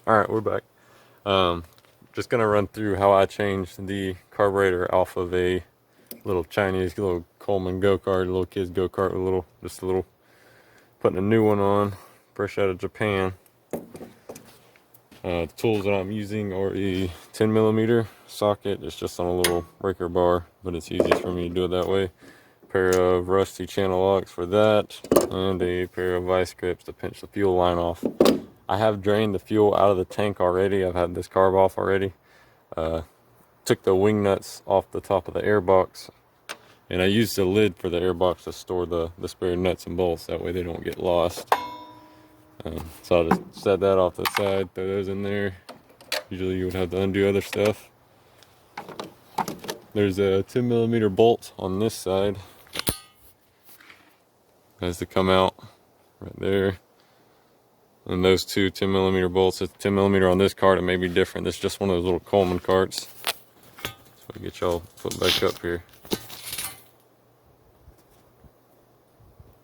Alright, we're back. Just gonna run through how I changed the carburetor off of a little Chinese little Coleman go-kart, little kid's go-kart with just a little, putting a new one on, fresh out of Japan. The tools that I'm using are a 10mm socket. It's just on a little breaker bar, but it's easiest for me to do it that way. A pair of rusty channel locks for that, and a pair of vice grips to pinch the fuel line off. I have drained the fuel out of the tank already. I've had this carb off already. Took the wing nuts off the top of the air box, and I used the lid for the air box to store the spare nuts and bolts. That way they don't get lost. So I'll just set that off to the side, throw those in there. Usually you would have to undo other stuff. There's a 10mm bolt on this side. Has to come out right there. And those two 10mm bolts, it's 10mm on this cart. It may be different. This is just one of those little Coleman carts. So I get y'all put back up here.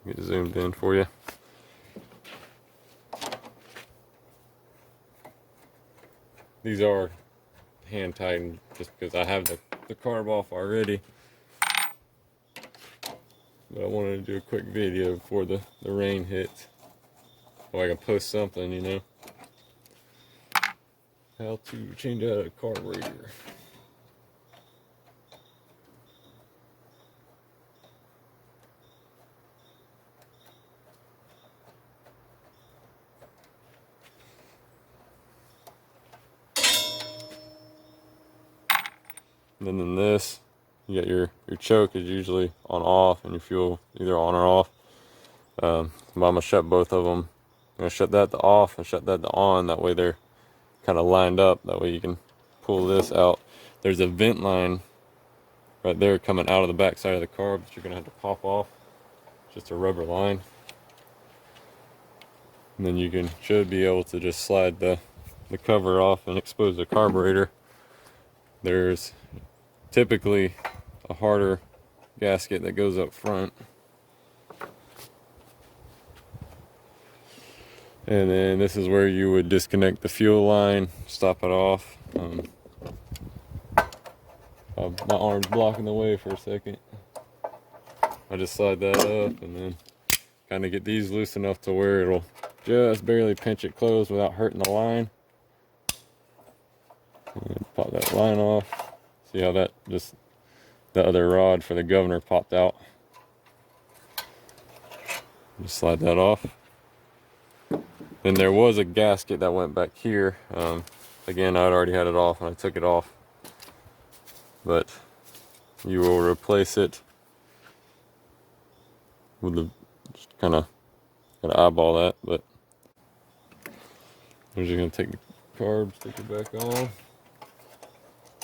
Get zoomed in for you. These are hand tightened just because I have the carb off already. But I wanted to do a quick video before the rain hits. So I can post something, you know. How to change out a carburetor. And then in this, you got your choke is usually on off, and your fuel either on or off. I'm gonna shut both of them. I'm gonna shut that to off and shut that to on. That way they're kind of lined up. That way you can pull this out. There's a vent line right there coming out of the back side of the carb that you're gonna have to pop off. Just a rubber line. And then you should be able to just slide the cover off and expose the carburetor. There's typically a harder gasket that goes up front. And then this is where you would disconnect the fuel line, stop it off. My arm's blocking the way for a second. I just slide that up and then kind of get these loose enough to where it'll just barely pinch it closed without hurting the line. And pop that line off. See how that the other rod for the governor popped out. Just slide that off. Then there was a gasket that went back here. Again, I'd already had it off and I took it off. But you will replace it with just kind of gotta eyeball that. But I'm just gonna take the carb, stick it back on.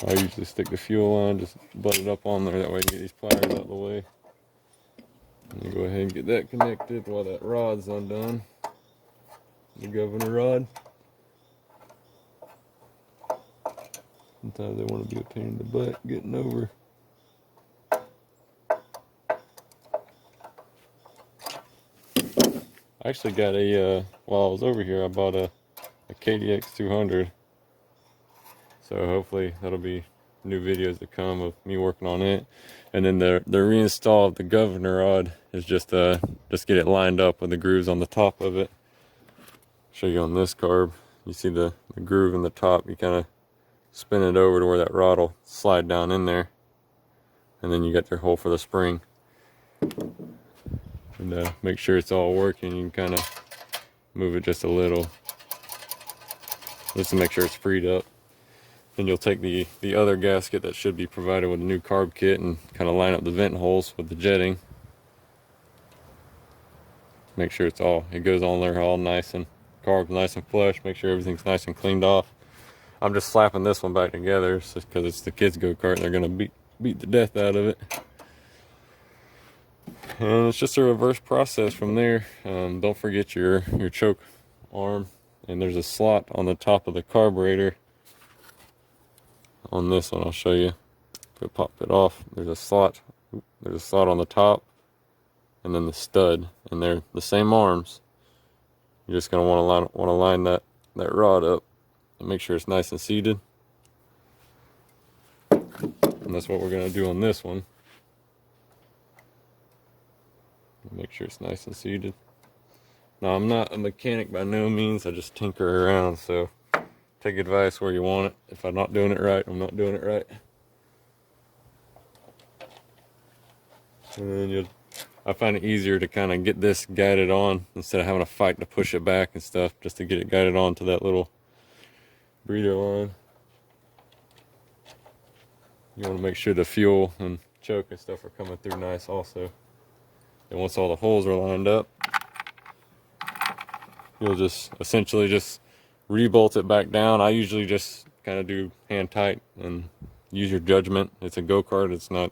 I usually stick the fuel on, just butt it up on there. That way I can get these pliers out of the way. And go ahead and get that connected while that rod's undone. The governor rod. Sometimes they want to be a pain in the butt getting over. I actually got while I was over here, I bought a KDX 200. So hopefully that'll be new videos to come of me working on it. And then the reinstall of the governor rod is just get it lined up with the grooves on the top of it. Show you on this carb. You see the groove in the top. You kind of spin it over to where that rod will slide down in there. And then you got your hole for the spring. And make sure it's all working. You can kind of move it just a little, just to make sure it's freed up. Then you'll take the other gasket that should be provided with a new carb kit and kind of line up the vent holes with the jetting. Make sure it goes on there all nice and carb's nice and flush. Make sure everything's nice and cleaned off. I'm just slapping this one back together just because it's the kids' go-kart and they're gonna beat the death out of it. And it's just a reverse process from there. Don't forget your choke arm, and there's a slot on the top of the carburetor. On this one, I'll show you. Go pop it off. There's a slot on the top, and then the stud, and they're the same arms. You're just gonna want to line that rod up and make sure it's nice and seated. And that's what we're going to do on this one. Make sure it's nice and seated. Now, I'm not a mechanic by no means. I just tinker around, so take advice where you want it. If I'm not doing it right, I'm not doing it right. And then I find it easier to kind of get this guided on instead of having to fight to push it back and stuff, just to get it guided on to that little breather line. You want to make sure the fuel and choke and stuff are coming through nice also. And once all the holes are lined up, you'll just essentially just re-bolt it back down. I usually just kind of do hand tight and use your judgment. It's a go-kart. It's not,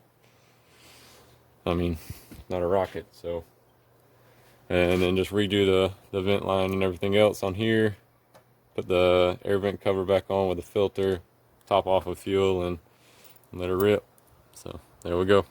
I mean, not a rocket. So, and then just redo the vent line and everything else on here. Put the air vent cover back on with the filter, top off with fuel, and let it rip. So there we go.